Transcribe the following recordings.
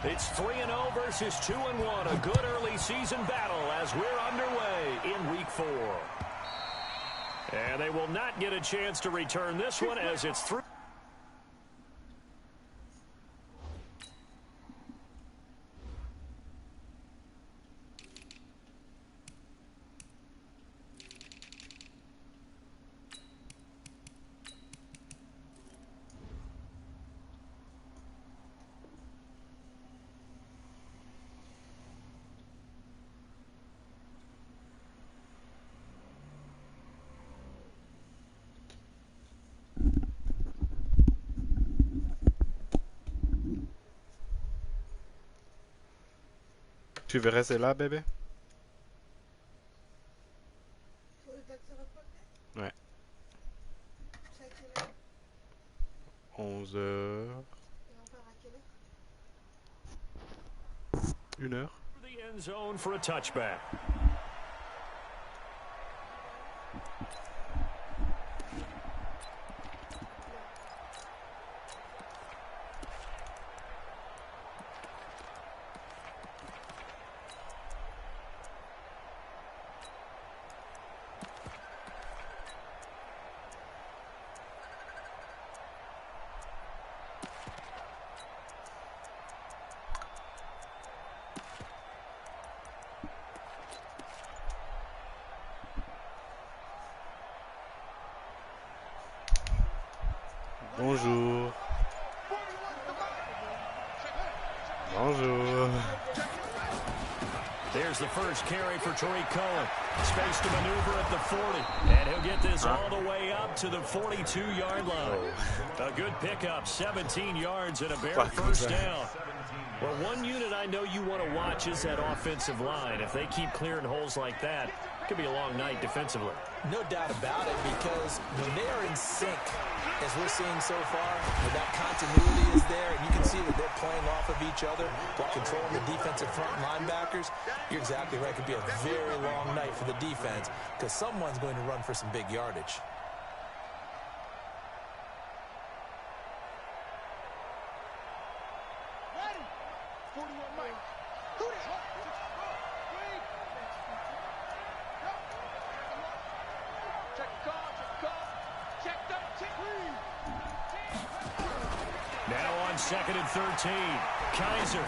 It's 3-0 versus 2-1. A good early season battle as we're underway in Week 4. And they will not get a chance to return this one as it's through. Tu veux rester là, bébé? Ouais. 11h. 1h. The end zone for a touchback. Bonjour. Bonjour. There's the first carry for Tariq Cohen. Space to maneuver at the 40. And he'll get this all the way up to the 42-yard line. A good pickup, 17 yards and a bare first down. Well, one unit I know you want to watch is that offensive line. If they keep clearing holes like that, it could be a long night defensively. No doubt about it, because when they are in sync, as we're seeing so far, where that continuity is there, and you can see that they're playing off of each other while controlling the defensive front linebackers, you're exactly right. It could be a very long night for the defense because someone's going to run for some big yardage. Second and 13. Kaiser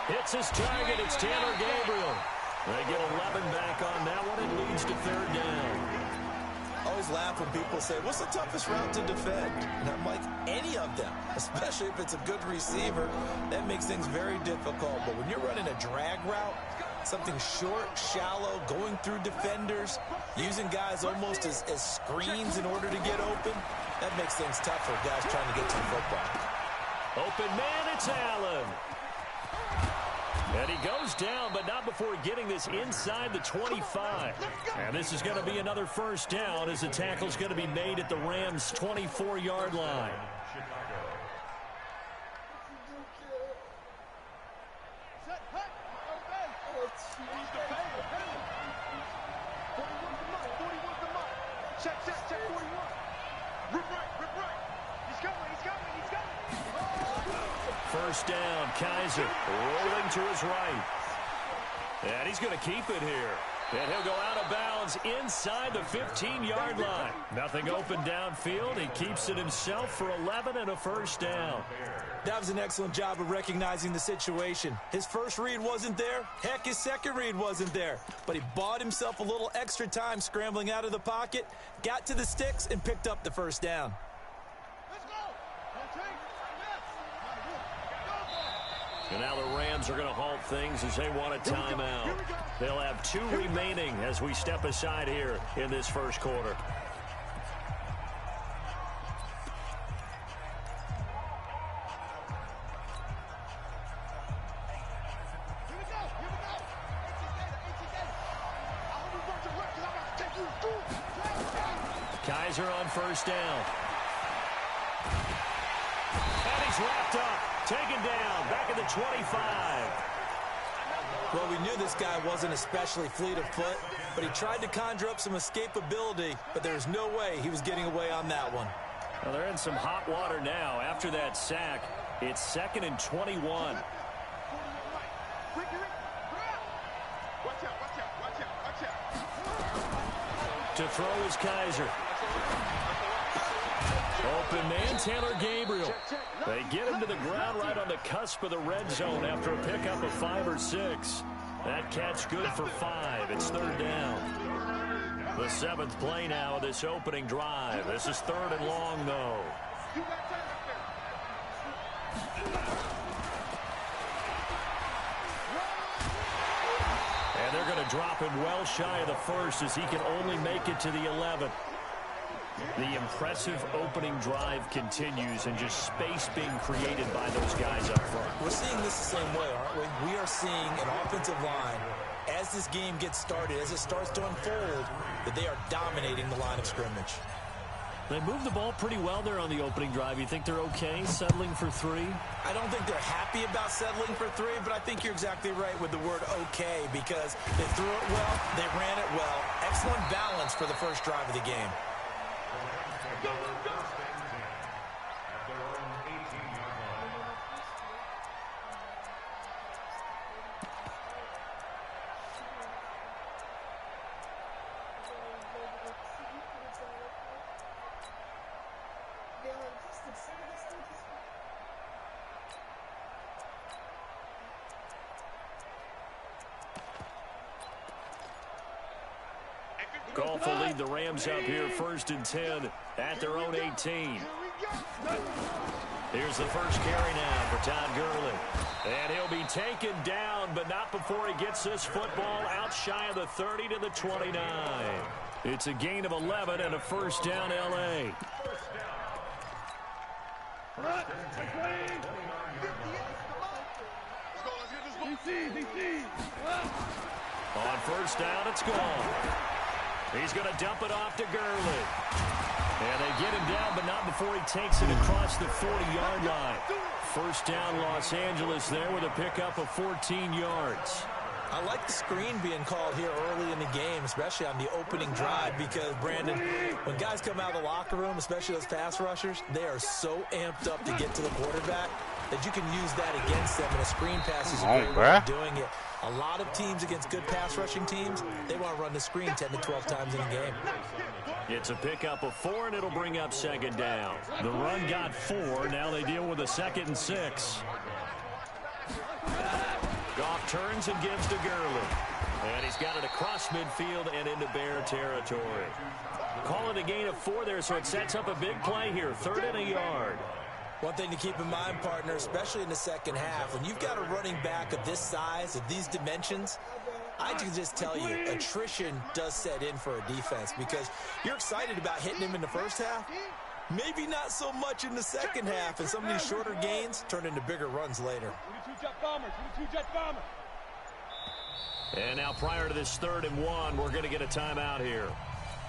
hits his target. It's Taylor Gabriel. They get 11 back on that one. It leads to third down. I always laugh when people say, what's the toughest route to defend? And I'm like, any of them, especially if it's a good receiver. That makes things very difficult. But when you're running a drag route, something short, shallow, going through defenders, using guys almost as screens in order to get open, that makes things tough for guys trying to get to the football. Open man, it's Allen. And he goes down, but not before getting this inside the 25. And this is going to be another first down as the tackle's going to be made at the Rams' 24-yard line. First down, Kaiser rolling to his right. And he's going to keep it here. And he'll go out of bounds inside the 15-yard line. Nothing open downfield. He keeps it himself for 11 and a first down. That was an excellent job of recognizing the situation. His first read wasn't there. Heck, his second read wasn't there. But he bought himself a little extra time scrambling out of the pocket, got to the sticks, and picked up the first down. And now the Rams are going to halt things as they want a timeout. They'll have 2 remaining as we step aside here in this first quarter. Kaiser on first down. And he's wrapped up. Taken down, back at the 25. Well, we knew this guy wasn't especially fleet of foot, but he tried to conjure up some escapability, but there's no way he was getting away on that one. Well, they're in some hot water now after that sack. It's 2nd and 21. To throw is Kaiser. Open man, Taylor Gabriel. They get him to the ground right on the cusp of the red zone after a pickup of 5 or 6. That catch good for 5. It's 3rd down. The 7th play now of this opening drive. This is 3rd and long, though. And they're going to drop him well shy of the 1st as he can only make it to the 11th. The impressive opening drive continues and just space being created by those guys up front. We're seeing this the same way, aren't we? We are seeing an offensive line, as this game gets started, as it starts to unfold, that they are dominating the line of scrimmage. They moved the ball pretty well there on the opening drive. You think they're okay settling for 3? I don't think they're happy about settling for 3, but I think you're exactly right with the word okay, because they threw it well, they ran it well. Excellent balance for the first drive of the game. Goff will lead the Rams up here 1st and 10 at their own 18. Here's the first carry now for Todd Gurley. And he'll be taken down, but not before he gets this football out shy of the 30 to the 29. It's a gain of 11 and a 1st down L.A. On 1st down, it's gone. He's going to dump it off to Gurley. And they get him down, but not before he takes it across the 40-yard line. 1st down Los Angeles there with a pickup of 14 yards. I like the screen being called here early in the game, especially on the opening drive, because, Brandon, when guys come out of the locker room, especially those pass rushers, they are so amped up to get to the quarterback that you can use that against them, and a screen pass is a great way of doing it. A lot of teams against good pass rushing teams, they want to run the screen 10 to 12 times in a game. It's a pickup of 4, and it'll bring up 2nd down. The run got 4. Now they deal with a 2nd and 6. Goff turns and gives to Gurley. And he's got it across midfield and into Bear territory. Call it a gain of 4 there, so it sets up a big play here. 3rd and a yard. One thing to keep in mind, partner, especially in the second half, when you've got a running back of this size, of these dimensions, I can just tell you, attrition does set in for a defense, because you're excited about hitting him in the first half, maybe not so much in the second half, and some of these shorter gains turn into bigger runs later. And now prior to this 3rd and 1, we're going to get a timeout here.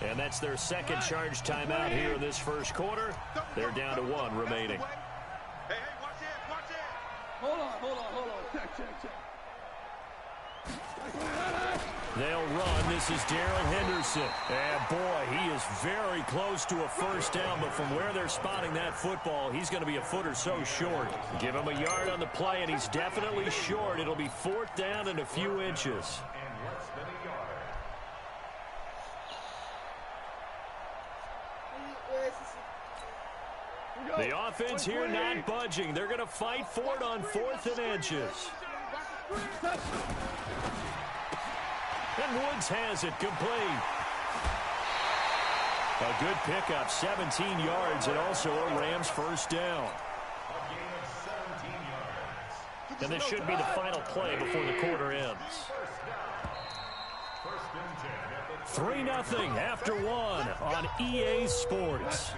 And that's their second charge timeout here in this first quarter. They're down to 1 remaining. Hey, watch it. Hold on. Check. They'll run. This is Darrell Henderson. And, boy, he is very close to a 1st down, but from where they're spotting that football, he's going to be a foot or so short. Give him a yard on the play, and he's definitely short. It'll be 4th down and a few inches. The offense here not budging. They're going to fight for it on 4th and inches. And Woods has it complete. A good pickup, 17 yards, and also a Rams 1st down. And this should be the final play before the quarter ends. 3-0 after 1 on EA Sports.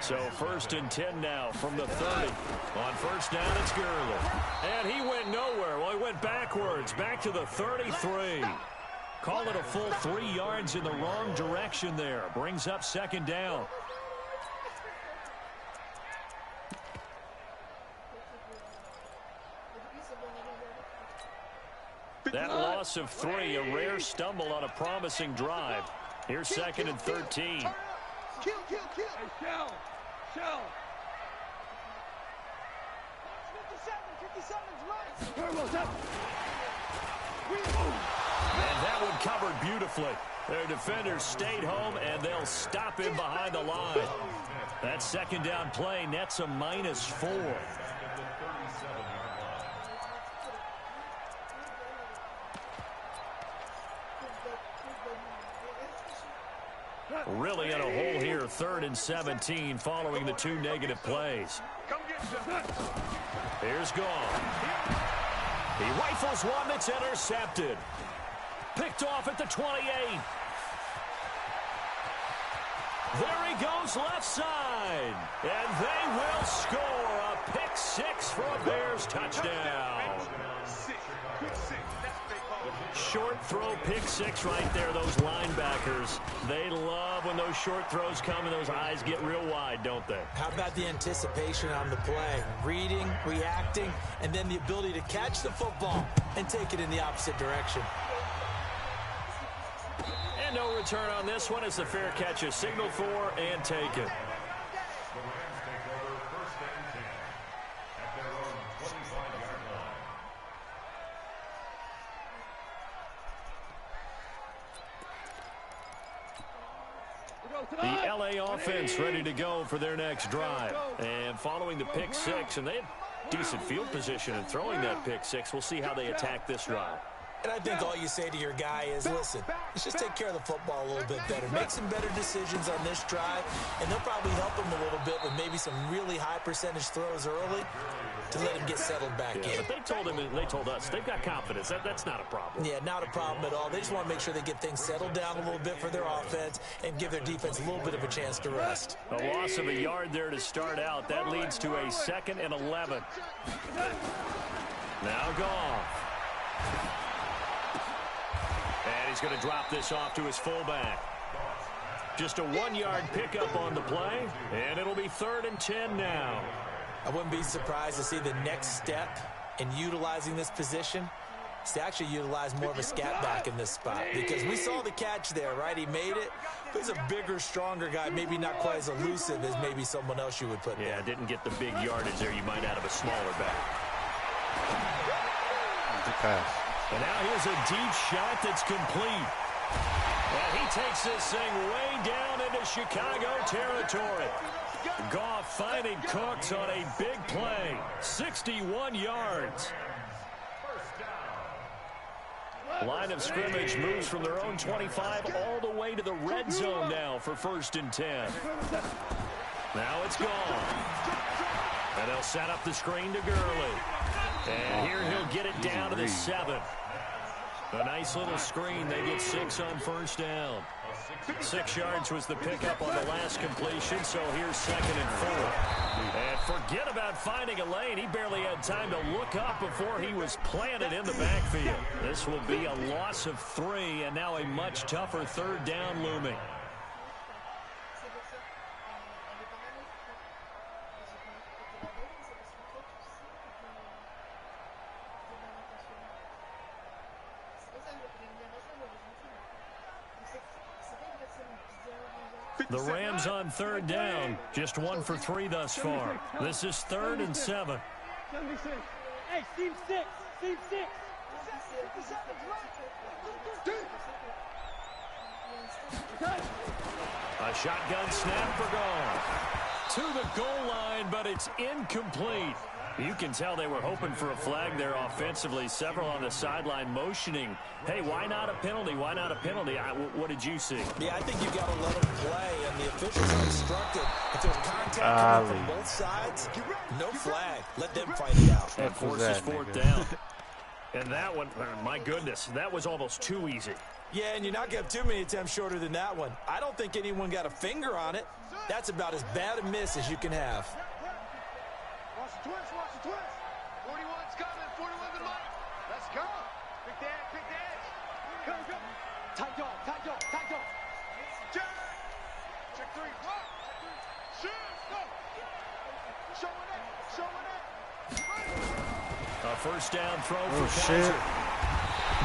So 1st and 10 now from the 30. On 1st down, it's Gurley. And he went nowhere. Well, he went backwards, back to the 33. Call it a full 3 yards in the wrong direction there. Brings up 2nd down. That loss of 3, a rare stumble on a promising drive. Here's 2nd and 13. Kill. Hey, Shell. 57's right. Turbo's up. And that one covered beautifully. Their defenders stayed home, and they'll stop him behind the line. That second down play nets a -4. Really in a hole here, 3rd and 17 following the 2 negative plays. Here's Goff. He rifles one that's intercepted. Picked off at the 28. There he goes left side. And they will score a pick 6 for a Bears touchdown. Short throw, pick 6 right there, those linebackers. They love when those short throws come and those eyes get real wide, don't they? How about the anticipation on the play? Reading, reacting, and then the ability to catch the football and take it in the opposite direction. And no return on this one as the fair catch is signaled for and taken. The LA offense ready to go for their next drive. And following the pick 6, and they have decent field position in throwing that pick 6. We'll see how they attack this drive. And I think all you say to your guy is, listen, let's just take care of the football a little bit better. Make some better decisions on this drive, and they'll probably help him a little bit with maybe some really high percentage throws early to let him get settled back in. But they told him, and they told us, they've got confidence. That's not a problem. Yeah, not a problem at all. They just want to make sure they get things settled down a little bit for their offense and give their defense a little bit of a chance to rest. A loss of a yard there to start out. That leads to a 2nd and 11. Now Goff. And he's going to drop this off to his fullback. Just a 1-yard pickup on the play, and it'll be 3rd and 10 now. I wouldn't be surprised to see the next step in utilizing this position is to actually utilize more of a scat back in this spot, because we saw the catch there, right? He made it, but he's a bigger, stronger guy, maybe not quite as elusive as maybe someone else you would put there. Yeah, didn't get the big yardage there you might out of a smaller back. Good pass. And now here's a deep shot that's complete. And he takes this thing way down into Chicago territory. Goff finding Cooks on a big play. 61 yards. Line of scrimmage moves from their own 25 all the way to the red zone now for 1st and 10. Now it's Goff. And they'll set up the screen to Gurley. And here he'll get it down to the 7. A nice little screen. They get 6 on 1st down. 6 yards was the pickup on the last completion, so here's 2nd and 4. And forget about finding a lane. He barely had time to look up before he was planted in the backfield. This will be a loss of 3, and now a much tougher 3rd down looming. The Rams on 3rd down, just 1 for 3 thus far. This is 3rd and 7. Hey, seam 6. A shotgun snap for Goff. To the goal line, but it's incomplete. You can tell they were hoping for a flag there offensively. Several on the sideline motioning, hey, why not a penalty? Why not a penalty? What did you see? Yeah, I think you got to let them play, and the officials are instructed. If there's contact coming from both sides, no flag. Let them fight it out. And forces 4th down. And that one, my goodness, that was almost too easy. Yeah, and you're not going to have too many attempts shorter than that one. I don't think anyone got a finger on it. That's about as bad a miss as you can have. Watch the twist. 41's coming, 41's in line. Let's go. Big dad. Go. Tight dog. Check 3. What? Shoot, go. Showing it. A 1st down throw for Kaiser.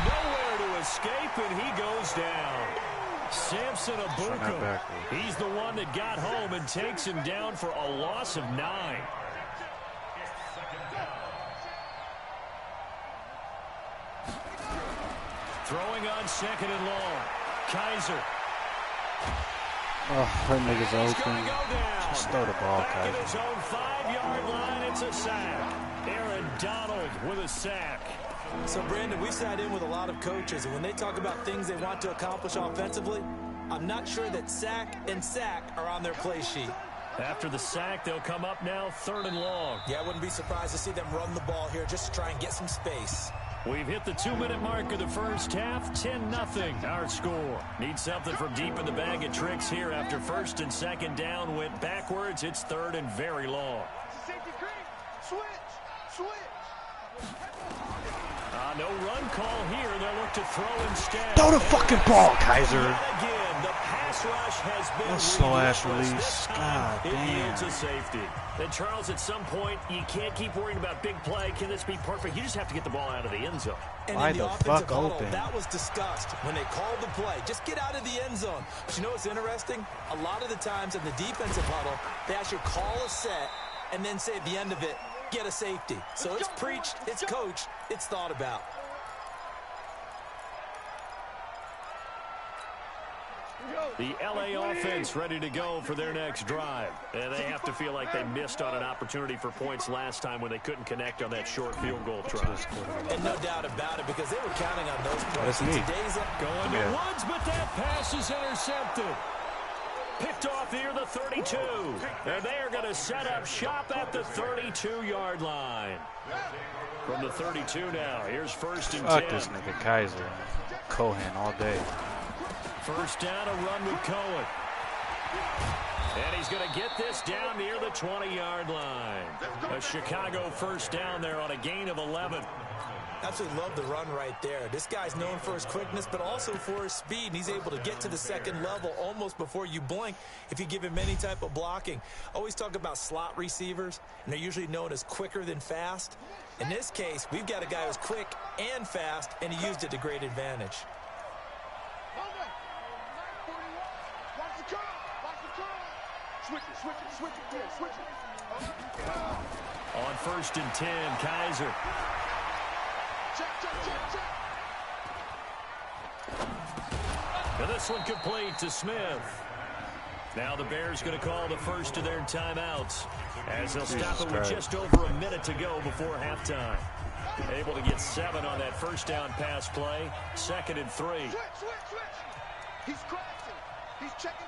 Nowhere to escape, and he goes down. Samson Abuko. He's the one that got home and takes him down for a loss of 9. Throwing on 2nd and long. Kaiser. Oh, that nigga's open. Just throw the ball, Kaiser. At his own 5-yard line, it's a sack. Aaron Donald with a sack. So, Brandon, we sat in with a lot of coaches, and when they talk about things they want to accomplish offensively, I'm not sure that sack and sack are on their play sheet. After the sack, they'll come up now 3rd and long. Yeah, I wouldn't be surprised to see them run the ball here just to try and get some space. We've hit the 2-minute mark of the first half. 10-0 our score. Need something from deep in the bag of tricks here after 1st and 2nd down went backwards. It's 3rd and very long. Switch. No run call here. They'll look to throw instead. Throw the fucking ball, Kaiser. Again, the pass rush has been slow-ass release. God it damn. yields a safety. And Charles, at some point, you can't keep worrying about big play. Can this be perfect? You just have to get the ball out of the end zone. And Why in the the offensive fuck huddle, open? that was discussed when they called the play. Just get out of the end zone. But you know what's interesting? A lot of the times in the defensive huddle, they actually call a set and then say at the end of it, get a safety. So it's preached, it's coached, it's thought about. The LA offense ready to go for their next drive. And they have to feel like they missed on an opportunity for points last time when they couldn't connect on that short field goal try. And no doubt about it, because they were counting on those points. That's me. Going to Woods, but that pass is intercepted. Picked off near the 32. And they are going to set up shop at the 32-yard line. From the 32 now, here's 1st and 10. Fuck this nigga Kaiser. Cohen all day. First down, a run with Cohen. And he's going to get this down near the 20-yard line. A Chicago first down there on a gain of 11. Absolutely love the run right there. This guy's known for his quickness, but also for his speed. And he's able to get to the 2nd level almost before you blink if you give him any type of blocking. Always talk about slot receivers, and they're usually known as quicker than fast. In this case, we've got a guy who's quick and fast, and he used it to great advantage. Switch it. On 1st and 10, Kaiser. Check. And this one complete to Smith. Now the Bears going to call the first of their timeouts as they'll stop it with just over a minute to go before halftime. Able to get 7 on that first down pass play. 2nd and 3. Switch. He's crashing. He's checking.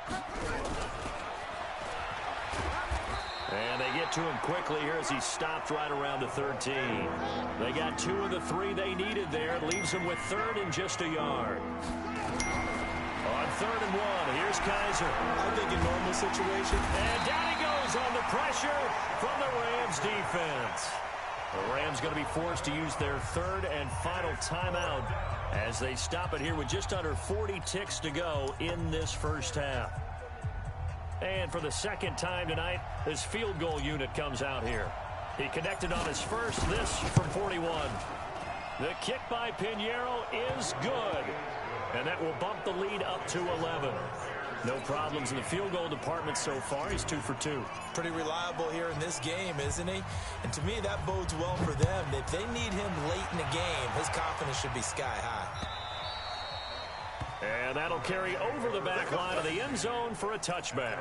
And they get to him quickly here as he stopped right around the 13. They got 2 of the 3 they needed there. It leaves them with 3rd and just a yard. On 3rd and 1, here's Kaiser. I think in normal situation. And down he goes on the pressure from the Rams defense. The Rams going to be forced to use their 3rd and final timeout as they stop it here with just under 40 ticks to go in this first half. And for the 2nd time tonight, this field goal unit comes out here. He connected on his first, this from 41. The kick by Pinheiro is good. And that will bump the lead up to 11. No problems in the field goal department so far. He's 2 for 2. Pretty reliable here in this game, isn't he? And to me, that bodes well for them. If they need him late in the game, his confidence should be sky high. And that'll carry over the back line of the end zone for a touchback.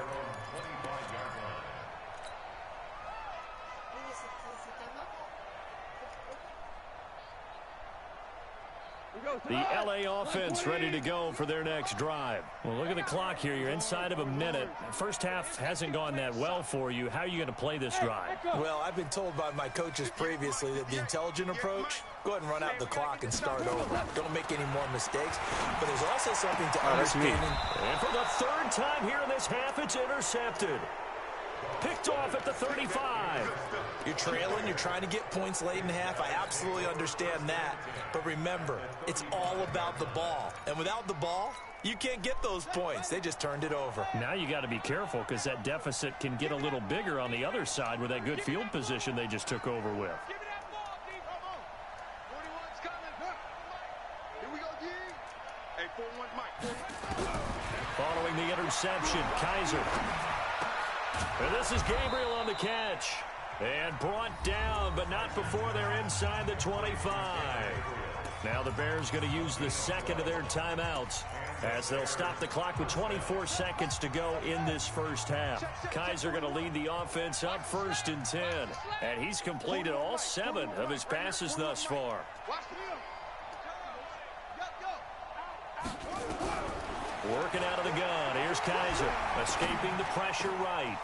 The LA offense ready to go for their next drive. Well, look at the clock here. You're inside of a minute. First half hasn't gone that well for you. How are you going to play this drive? Well, I've been told by my coaches previously that the intelligent approach, go ahead and run out the clock and start over. Don't make any more mistakes. But there's also something to understanding. And for the 3rd time here in this half, it's intercepted. Picked off at the 35. You're trailing, you're trying to get points late in the half. I absolutely understand that. But remember, it's all about the ball. And without the ball, you can't get those points. They just turned it over. Now you got to be careful because that deficit can get a little bigger on the other side with that good field position they just took over with. Give me that ball, D. Come on. 41's coming. Here we go, D. Hey, 4-1, Mike. Following the interception, Kaiser. And this is Gabriel on the catch. And brought down, but not before they're inside the 25. Now the Bears going to use the second of their timeouts as they'll stop the clock with 24 seconds to go in this first half. Kaiser going to lead the offense up 1st and 10. And he's completed all 7 of his passes thus far. Working out of the gun. Here's Kaiser. Escaping the pressure right.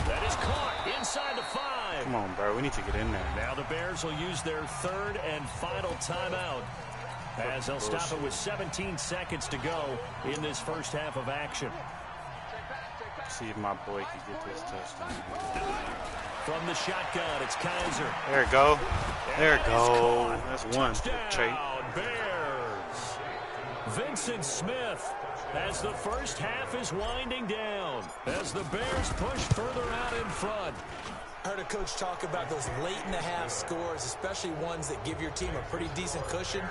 That is caught inside the 5. Come on, bro. We need to get in there. Now the Bears will use their 3rd and final timeout as they'll stop it with 17 seconds to go in this first half of action. See if my boy can get this touchdown. From the shotgun, it's Kaiser. There it go. There it go. Caught. That's one. Touchdown, Bears. Vincent Smith as the first half is winding down as the Bears push further out in front. I heard a coach talk about those late-in-the-half scores, especially ones that give your team a pretty decent cushion.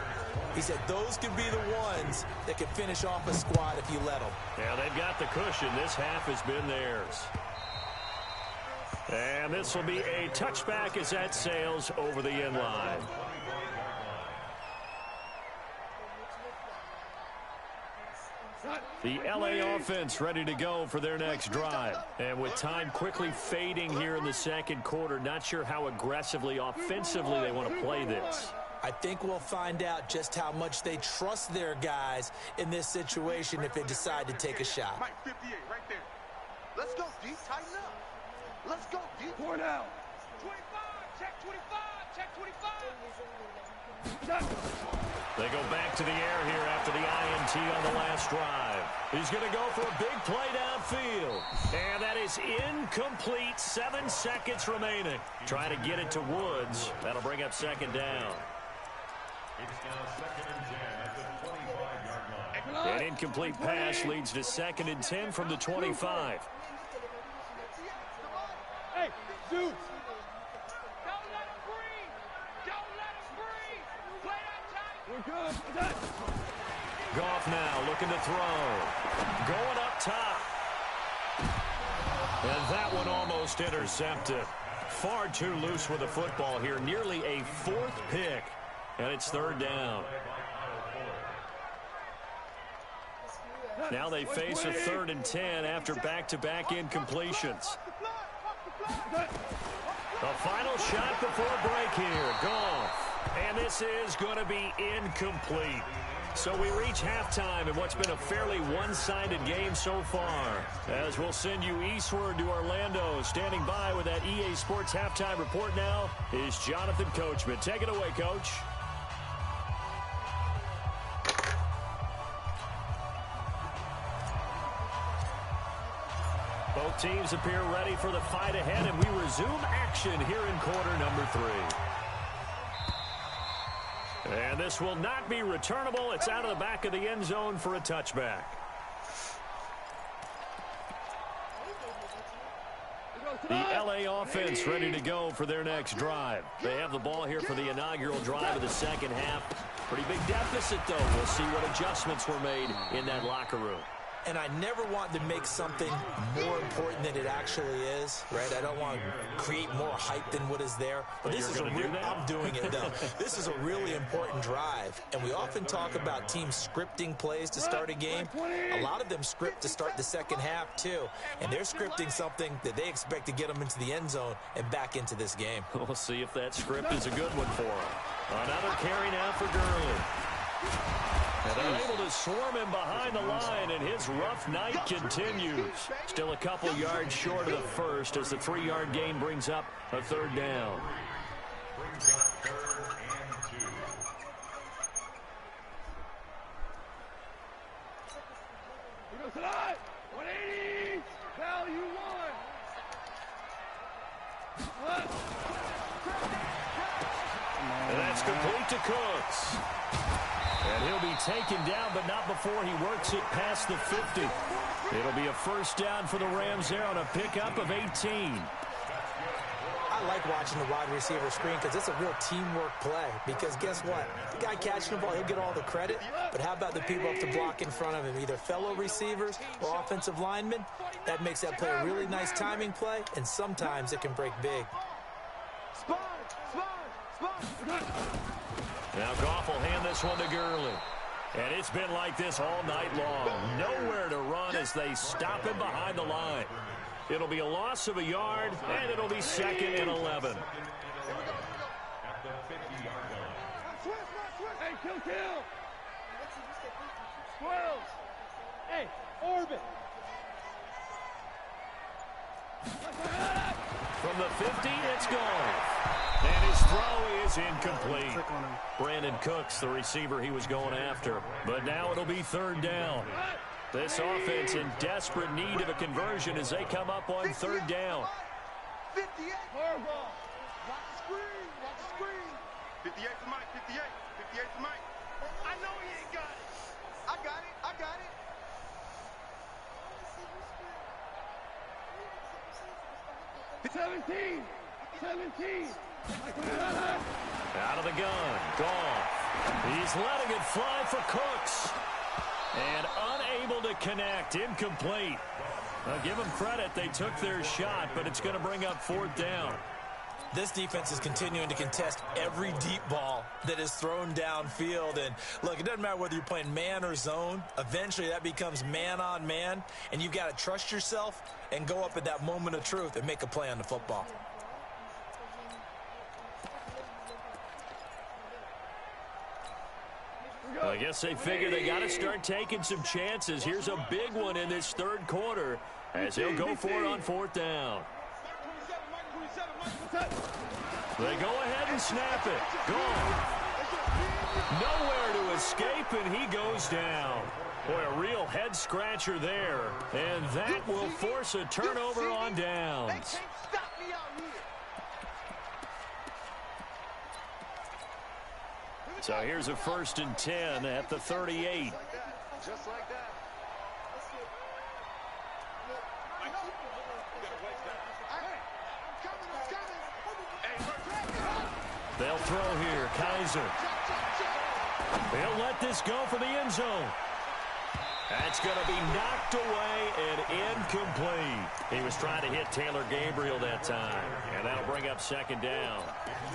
He said those could be the ones that could finish off a squad if you let them. Yeah, they've got the cushion. This half has been theirs. And this will be a touchback as that sails over the end line. The LA offense ready to go for their next drive. And with time quickly fading here in the second quarter, not sure how aggressively, offensively they want to play this. I think we'll find out just how much they trust their guys in this situation if they decide to take a shot. Mike 58 right there. Let's go, D. Tighten up. Let's go, D. 4 now. 25. Check 25. Check 25. They go back to the air here after the INT on the last drive. He's going to go for a big play downfield. And that is incomplete. 7 seconds remaining. Trying to get it to Woods. That'll bring up 2nd down. It's now 2nd and 10 at the 25-yard line. An incomplete pass leads to 2nd and 10 from the 25. Hey, Zeus. Don't let him breathe. Don't let him breathe. Play that tight. We're good. We're done. Goff now looking to throw. Going up top. And that one almost intercepted. Far too loose with the football here. Nearly a 4th pick. And it's 3rd down. Now they face a 3rd and 10 after back-to-back incompletions. The final shot before break here. Goff. And this is going to be incomplete. So we reach halftime in what's been a fairly one-sided game so far. As we'll send you eastward to Orlando. Standing by with that EA Sports halftime report now is Jonathan Coachman. Take it away, Coach. Both teams appear ready for the fight ahead, and we resume action here in quarter number 3. And this will not be returnable. It's out of the back of the end zone for a touchback. The LA offense ready to go for their next drive. They have the ball here for the inaugural drive of the second half. Pretty big deficit, though. We'll see what adjustments were made in that locker room. And I never want to make something more important than it actually is, right? I don't want to create more hype than what is there. But this is I'm doing it, though. This is a really important drive. And we often talk about teams scripting plays to start a game. A lot of them script to start the second half, too. And they're scripting something that they expect to get them into the end zone and back into this game. We'll see if that script is a good one for them. Another carry now for Gurley. And they're able to swarm him behind the line, and his rough night continues. Still a couple yards short of the first as the 3-yard gain brings up a 3rd down. Brings up 3rd and 2. He goes alive. 180. Value 1. And that's complete to Cooks. And he'll be taken down, but not before he works it past the 50. It'll be a 1st down for the Rams there on a pickup of 18. I like watching the wide receiver screen because it's a real teamwork play. Because guess what? The guy catching the ball, he'll get all the credit. But how about the people up to block in front of him, either fellow receivers or offensive linemen? That makes that play a really nice timing play, and sometimes it can break big. Now Goff will hand this one to Gurley. And it's been like this all night long. Nowhere to run as they stop him behind the line. It'll be a loss of a yard, and it'll be 2nd and 11. Hey, kill. Squirrels. Hey, orbit. From the 50, it's gone. And his throw is incomplete. Brandon Cooks, the receiver he was going after. But now it'll be 3rd down. This offense in desperate need of a conversion as they come up on 3rd down. 58. Horrible. Watch the screen. 58 for Mike. 58 for Mike. I know he ain't got it. I got it. 17. Out of the gun. Goff. He's letting it fly for Cooks. And unable to connect. Incomplete. Now give them credit. They took their shot, but it's going to bring up 4th down. This defense is continuing to contest every deep ball that is thrown downfield. And, look, it doesn't matter whether you're playing man or zone. Eventually, that becomes man-on-man. And you've got to trust yourself and go up at that moment of truth and make a play on the football. Well, I guess they figure they got to start taking some chances. Here's a big one in this 3rd quarter as he'll go for it on 4th down. They go ahead and snap it. Gone. Nowhere to escape, and he goes down. Boy, a real head-scratcher there. And that will force a turnover on downs. So here's a 1st and 10 at the 38. Just like that. They'll throw here. Kaiser. They'll let this go for the end zone. That's going to be knocked away and incomplete. He was trying to hit Taylor Gabriel that time, and that'll bring up 2nd down.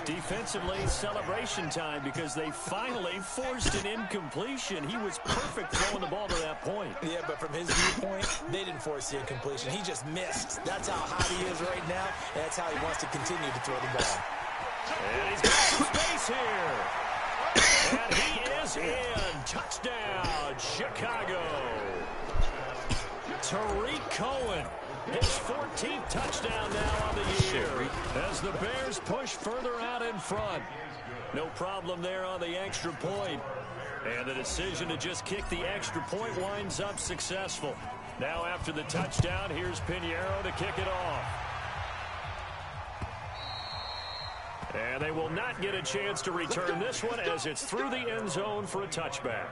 Defensively, celebration time because they finally forced an incompletion. He was perfect throwing the ball to that point. Yeah, but from his viewpoint, they didn't force the incompletion. He just missed. That's how hot he is right now, and that's how he wants to continue to throw the ball. And he's got some space here. And he is in. Touchdown, Chicago. Tariq Cohen, his 14th touchdown now on the year as the Bears push further out in front. No problem there on the extra point. And the decision to just kick the extra point winds up successful. Now after the touchdown, here's Pinheiro to kick it off. And they will not get a chance to return this one as it's through the end zone for a touchback.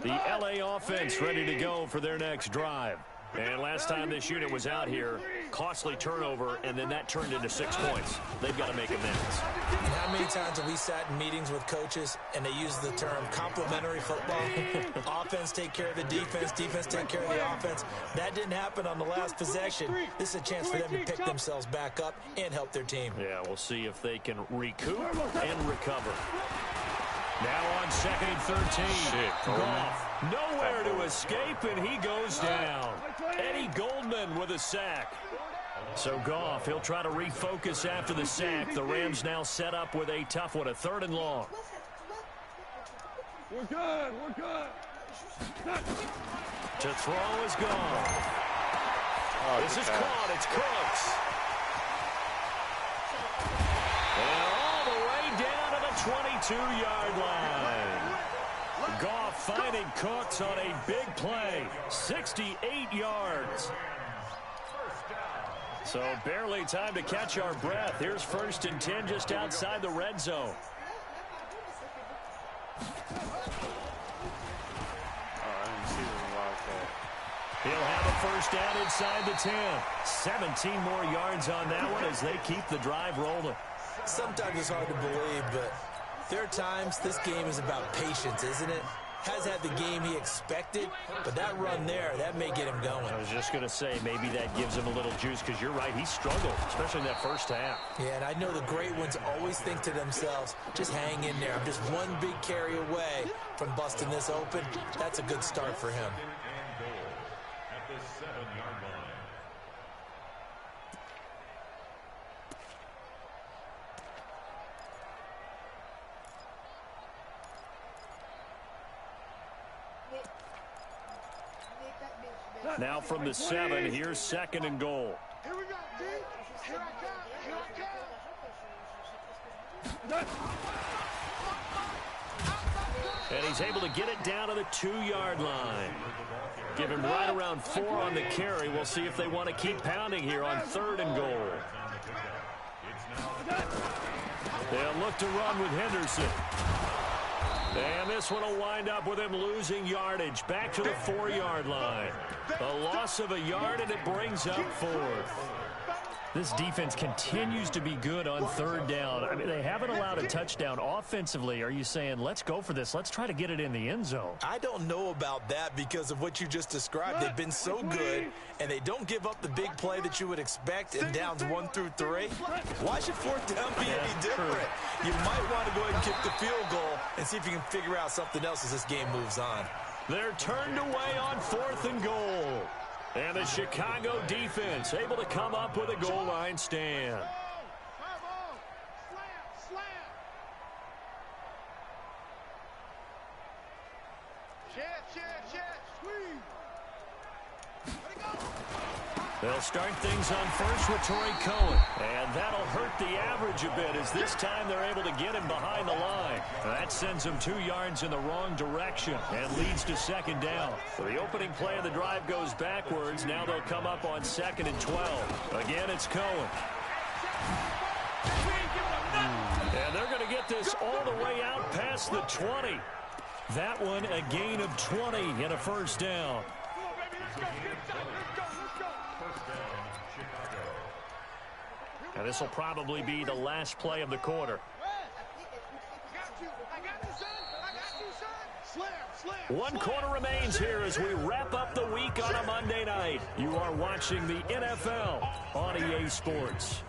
The LA offense ready to go for their next drive. And last time this unit was out here, costly turnover, and then that turned into 6 points. They've got to make amends. And how many times have we sat in meetings with coaches and they use the term complementary football? Offense take care of the defense, defense take care of the offense. That didn't happen on the last possession. This is a chance for them to pick themselves back up and help their team. Yeah, we'll see if they can recoup and recover. Now on 2nd and 13. Goff, nowhere to escape, and he goes down. Eddie Goldman with a sack. So Goff, he'll try to refocus after the sack. The Rams now set up with a tough one, a 3rd and long. We're good. To throw is gone. This is caught. It's Cooks. And all the way down to the 22-yard line. Goff finding Cooks on a big play. 68 yards. So barely time to catch our breath. Here's 1st and 10 just outside the red zone. He'll have a first down inside the 10. 17 more yards on that one as they keep the drive rolling. Sometimes it's hard to believe, but there are times this game is about patience, isn't it? Has had the game he expected, but that run there, that may get him going. I was just going to say, maybe that gives him a little juice, because you're right, he struggled, especially in that first half. Yeah, and I know the great ones always think to themselves, just hang in there. I'm just one big carry away from busting this open. That's a good start for him. At the 7-yard line. Now from the 7, here's 2nd and goal. Here we go, D. Here I come. And he's able to get it down to the 2-yard line. Give him right around 4 on the carry. We'll see if they want to keep pounding here on 3rd and goal. They'll look to run with Henderson. And this one will wind up with him losing yardage back to the 4-yard line. A loss of a yard, and it brings up 4th. This defense continues to be good on 3rd down. I mean, they haven't allowed a touchdown offensively. Are you saying, let's go for this? Let's try to get it in the end zone. I don't know about that because of what you just described. They've been so good, and they don't give up the big play that you would expect in downs 1 through 3. Why should 4th down be any different? You might want to go ahead and kick the field goal and see if you can figure out something else as this game moves on. They're turned away on 4th and goal. And the Chicago defense able to come up with a goal line stand. They'll start things on first with Torrey Cohen. And that'll hurt the average a bit as this time they're able to get him behind the line. That sends him 2 yards in the wrong direction and leads to 2nd down. So the opening play of the drive goes backwards. Now they'll come up on 2nd and 12. Again, it's Cohen. And they're going to get this all the way out past the 20. That one a gain of 20 and a first down. And this will probably be the last play of the quarter. 1 quarter remains here as we wrap up the week on a Monday night. You are watching the NFL on EA Sports.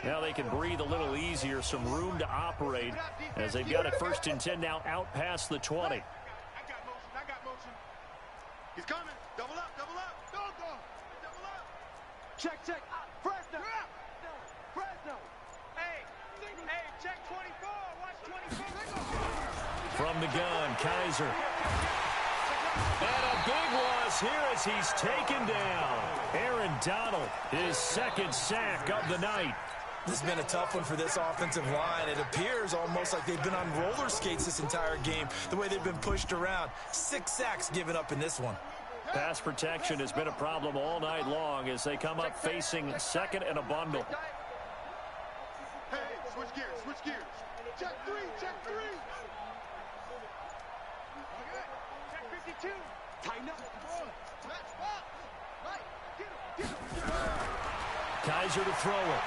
Now they can breathe a little easier, some room to operate as they've got it 1st and 10 now out past the 20. I got motion. He's coming. Double up. Double up. Double up. Check. Fresno. Hey, check 24. Watch 24. From the gun, Kaiser. And a big loss here as he's taken down. Aaron Donald, his 2nd sack of the night. This has been a tough one for this offensive line. It appears almost like they've been on roller skates this entire game, the way they've been pushed around. 6 sacks given up in this one. Pass protection has been a problem all night long as they come up facing 2nd and a bundle. Hey, switch gears. Check 3. Okay. Check 52. Tighten up. Get him. Kaiser to throw it.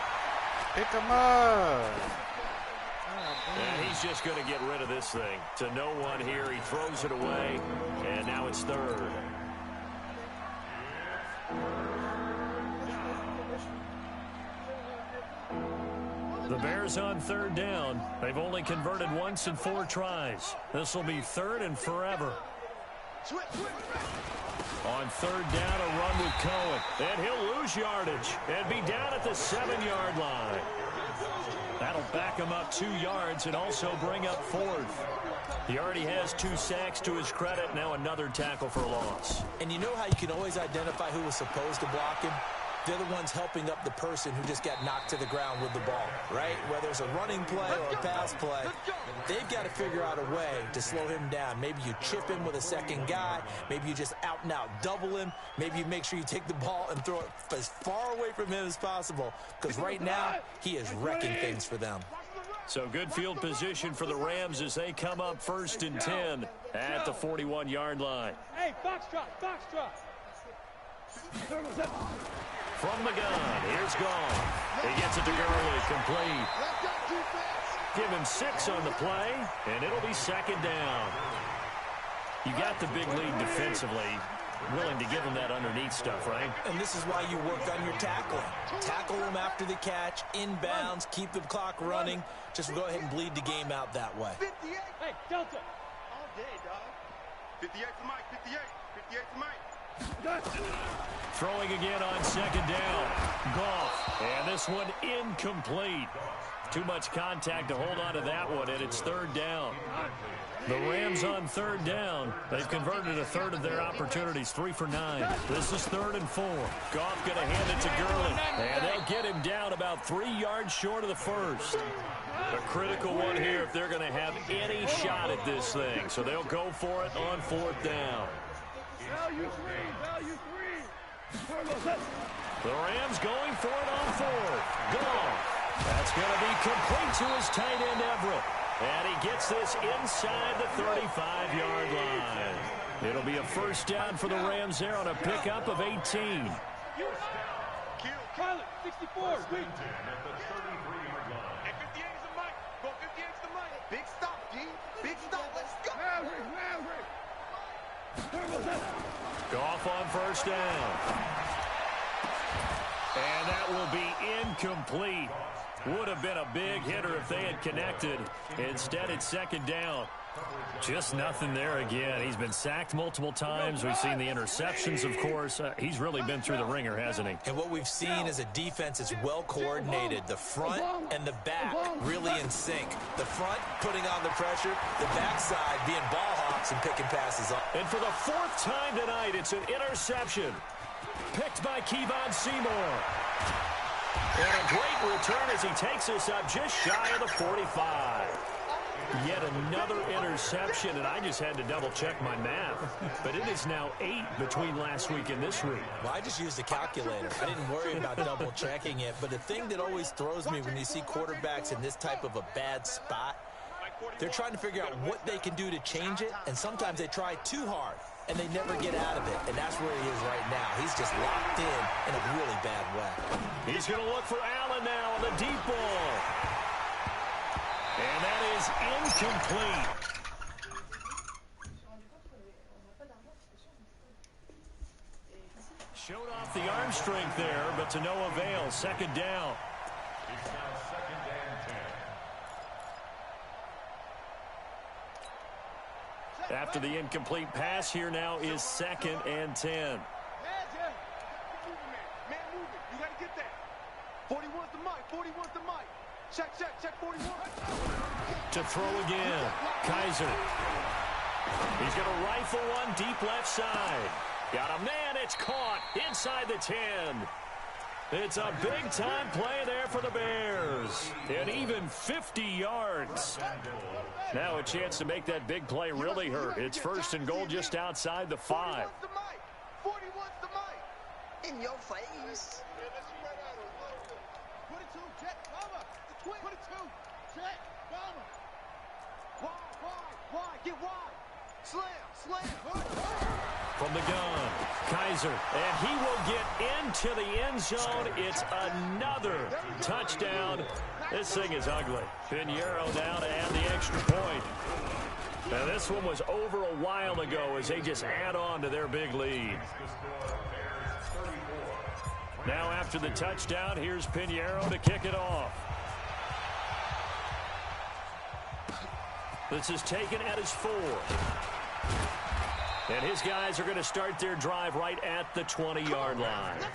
Pick him up. And he's just going to get rid of this thing. To no one here. He throws it away. And now it's 3rd. The Bears on 3rd down. They've only converted once in 4 tries. This will be 3rd and forever. On 3rd down, a run with Cohen. And he'll lose yardage and be down at the 7-yard line. That'll back him up 2 yards and also bring up 4th. He already has 2 sacks to his credit. Now another tackle for a loss. And you know how you can always identify who was supposed to block him? they're the ones helping up the person who just got knocked to the ground with the ball, right? Whether it's a running play or a pass play, they've got to figure out a way to slow him down. Maybe you chip him with a second guy. Maybe you just out-and-out double him. Maybe you make sure you take the ball and throw it as far away from him as possible, because right now he is wrecking things for them. So good field position for the Rams as they come up 1st and 10 at the 41-yard line. Hey, foxtrot. From the gun, here's Goff. He gets it to Gurley, complete. Give him 6 on the play, and it'll be 2nd down. You got the big lead defensively, willing to give him that underneath stuff, right? And this is why you work on your tackling. Tackle them after the catch, inbounds, keep the clock running. Just go ahead and bleed the game out that way. 58. Hey, Delta. All day, dog. 58 for Mike, 58. 58 for Mike. Throwing again on 2nd down. Goff. And this one incomplete. Too much contact to hold on to that one, and it's 3rd down. The Rams on 3rd down. They've converted a third of their opportunities, 3 for 9. This is 3rd and 4. Goff going to hand it to Gurley, and they'll get him down about 3 yards short of the first. A critical one here if they're going to have any shot at this thing. So they'll go for it on 4th down. Value three. The Rams going for it on 4th. Goff. That's going to be complete to his tight end, Everett. And he gets this inside the 35-yard line. It'll be a 1st down for the Rams there on a pickup of 18. Pilot, 64. Sweet. Hey, 58 is the Mike. Go 58 is the Mike. Big stop, G. Big stop. Let's go. Goff on 1st down. And that will be incomplete. Would have been a big hitter if they had connected. Instead, it's 2nd down. Just nothing there again. He's been sacked multiple times. We've seen the interceptions, of course. He's really been through the ringer, hasn't he? And what we've seen is a defense that's well coordinated. The front and the back really in sync. The front putting on the pressure, the backside being ball hawks and picking passes up. And for the 4th time tonight, it's an interception. Picked by Kevon Seymour. And a great return as he takes us up just shy of the 45. Yet another interception, and I just had to double-check my math. But it is now 8 between last week and this week. Well, I just used a calculator. I didn't worry about double-checking it. But the thing that always throws me when you see quarterbacks in this type of a bad spot, they're trying to figure out what they can do to change it, and sometimes they try too hard, and they never get out of it. And that's where he is right now. He's just locked in a really bad way. He's going to look for Allen now on the deep ball. And that is incomplete. Showed off the arm strength there, but to no avail. 2nd down. It's now 2nd and 10. After the incomplete pass, here now is 2nd and 10. Man moving. You got to get that. 41's the Mike. 41's the Mike. Check 41. To throw again. Kaiser. He's going to rifle one deep left side. Got a man. It's caught inside the 10. It's a big-time play there for the Bears. And even 50 yards. Now a chance to make that big play really hurt. It's 1st and goal just outside the 5. 41's the Mike. In your face. 22, jet, bomber. 22, jet, bomber. Wide, get wide. Slam. From the gun, Kaiser, and he will get into the end zone. It's another touchdown. This thing is ugly. Pinheiro now to add the extra point. Now this one was over a while ago as they just add on to their big lead. Now after the touchdown, here's Pinheiro to kick it off. This is taken at his 4. And his guys are going to start their drive right at the 20-yard line. First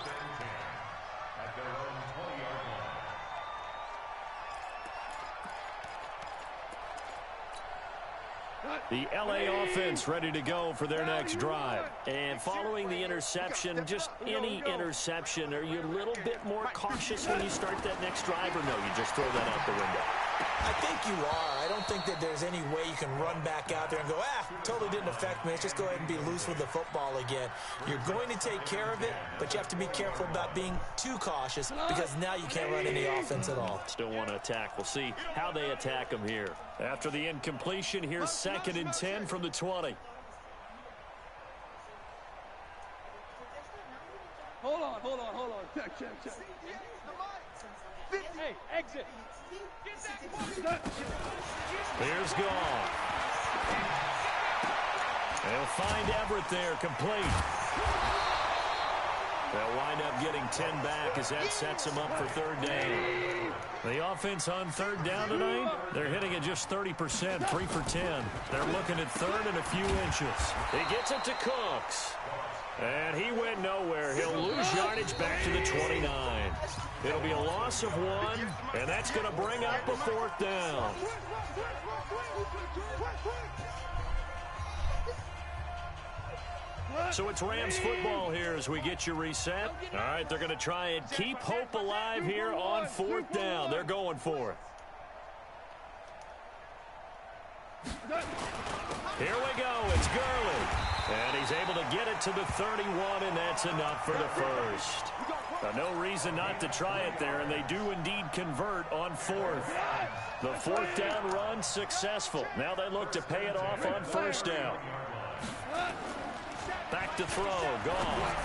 and 10 at their own 20-yard line. The LA offense ready to go for their next drive. And following the interception, just any interception, are you a little bit more cautious when you start that next drive, or no, you just throw that out the window? I think you are. I don't think that there's any way you can run back out there and go, totally didn't affect me. Let's just go ahead and be loose with the football again. You're going to take care of it, but you have to be careful about being too cautious because now you can't run any offense at all. Still want to attack. We'll see how they attack them here. After the incompletion, here's 2nd and 10 from the 20. Hold on. Check. Hey, exit. Here's Goff. They'll find Everett there, complete. They'll wind up getting 10 back as that sets them up for 3rd down. The offense on 3rd down tonight, they're hitting at just 30%, 3 for 10. They're looking at 3rd and a few inches. He gets it to Cooks. And he went nowhere. He'll lose yardage back to the 29. It'll be a loss of 1, and that's going to bring up a 4th down. So it's Rams football here as we get you reset. All right, they're going to try and keep hope alive here on 4th down. They're going for it. Here we go. It's Gurley. And he's able to get it to the 31, and that's enough for the first. No reason not to try it there, and they do indeed convert on 4th. The 4th down run successful. Now they look to pay it off on 1st down. Back to throw. Gone.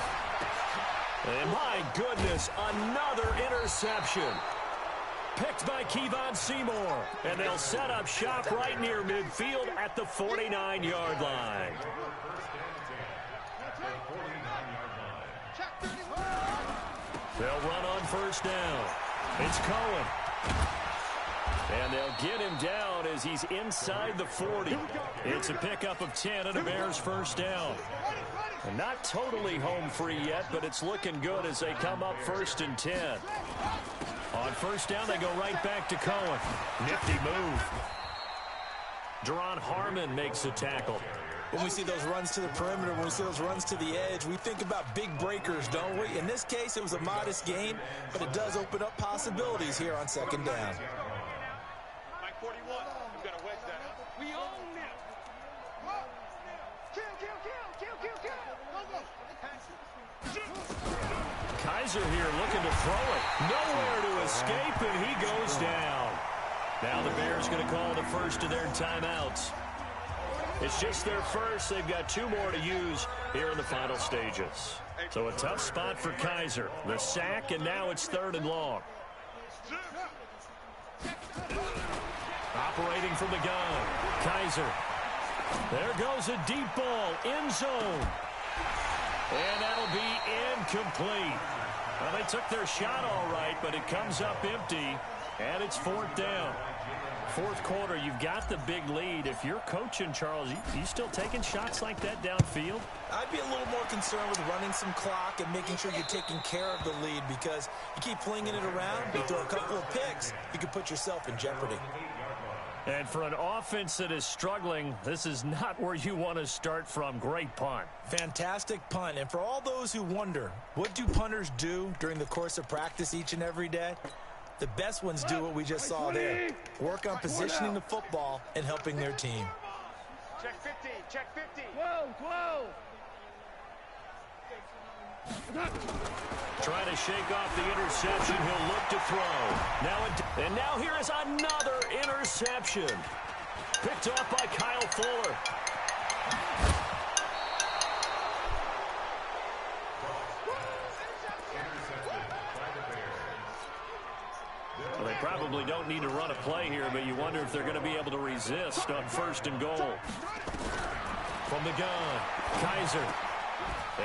And my goodness, another interception. Picked by Kevon Seymour. And they'll set up shop right near midfield at the 49-yard line. They'll run on 1st down. It's Cohen. And they'll get him down as he's inside the 40. It's a pickup of 10 and a Bears 1st down. And not totally home free yet, but it's looking good as they come up 1st and 10. On 1st down, they go right back to Cohen. Nifty move. Deron Harmon makes the tackle. When we see those runs to the perimeter, when we see those runs to the edge, we think about big breakers, don't we? In this case, it was a modest gain, but it does open up possibilities here on 2nd down. Mike 41, we've got to wedge that out. We own it. Kaiser here looking to throw it. Nowhere to escape, and he goes down. Now the Bears going to call the first of their timeouts. It's just their first. They've got 2 more to use here in the final stages. So a tough spot for Kaiser. The sack, and now it's 3rd and long. Operating from the gun. Kaiser. There goes a deep ball. End zone. And that'll be incomplete. Well, they took their shot all right, but it comes up empty, and it's 4th down. 4th quarter, you've got the big lead. If you're coaching, Charles, you still taking shots like that downfield? I'd be a little more concerned with running some clock and making sure you're taking care of the lead, because you keep flinging it around, you throw a couple of picks, you can put yourself in jeopardy. And for an offense that is struggling, this is not where you want to start from. Great punt. Fantastic punt. And for all those who wonder, what do punters do during the course of practice each and every day? The best ones do what we just saw there. Work on positioning the football and helping their team. Check 50, check 50. Whoa. Trying to shake off the interception. He'll look to throw. And now here is another interception. Picked off by Kyle Fuller. Well, they probably don't need to run a play here, but you wonder if they're going to be able to resist on 1st and goal. From the gun, Kaiser.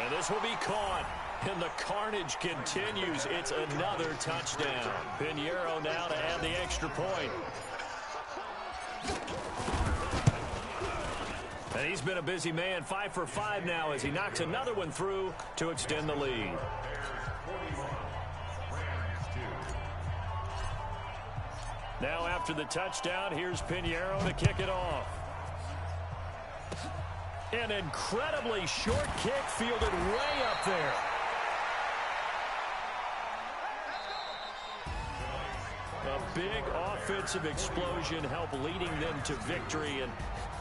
And this will be caught. And the carnage continues. It's another touchdown. Pinheiro now to add the extra point. And he's been a busy man. 5 for 5 now as he knocks another one through to extend the lead. Now after the touchdown, here's Pinheiro to kick it off. An incredibly short kick fielded way up there. A big offensive explosion helped leading them to victory. And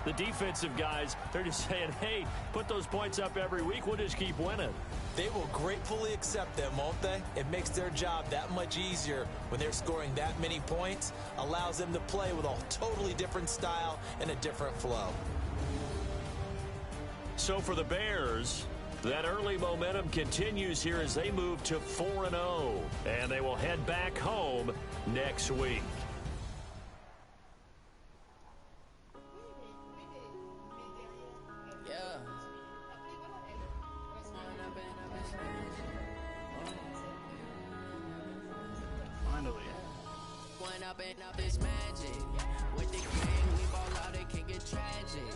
the defensive guys, they're just saying, hey, put those points up every week. We'll just keep winning. They will gratefully accept them, won't they? It makes their job that much easier when they're scoring that many points. Allows them to play with a totally different style and a different flow. So for the Bears, that early momentum continues here as they move to 4-0. And they will head back home next week. Up this magic. With the game, we ball out, it can get tragic.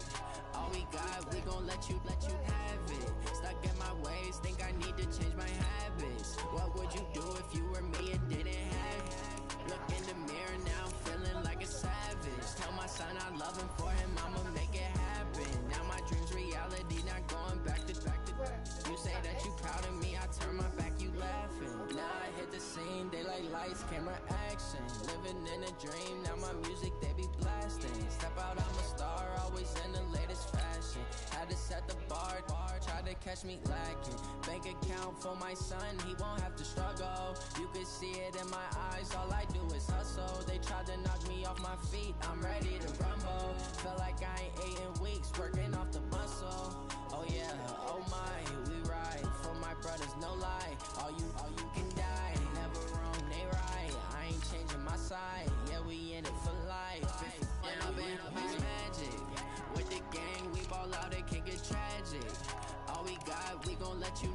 All we got, we gon' let you have it. Stuck in my ways, think I need to change my habits. What would you do if you were me and didn't have it? Look in the mirror now, feeling like a savage. Tell my son I love him, for him I'ma make it happen. Now my dreams reality, not going back to. You say that you proud of me, I turn my back, you laughing. Now I hit the scene, daylight lights, camera action. Living in a dream, now my music they be blasting. Step out, I'm a star, always in the latest fashion. Had to set the bar, try to catch me lacking. Bank account for my son, he won't have to struggle. You can see it in my eyes, all I do is hustle. They tried to knock me off my feet, I'm ready to rumble. Feel like I ain't ate in weeks, working off the muscle. Oh yeah, oh my, we ride for my brothers, no lie. All you can die, never wrong, they right. I ain't changing my side, yeah, we in it for life. Up is magic. With the gang, we ball out, it can get tragic. All we got, we gon' let you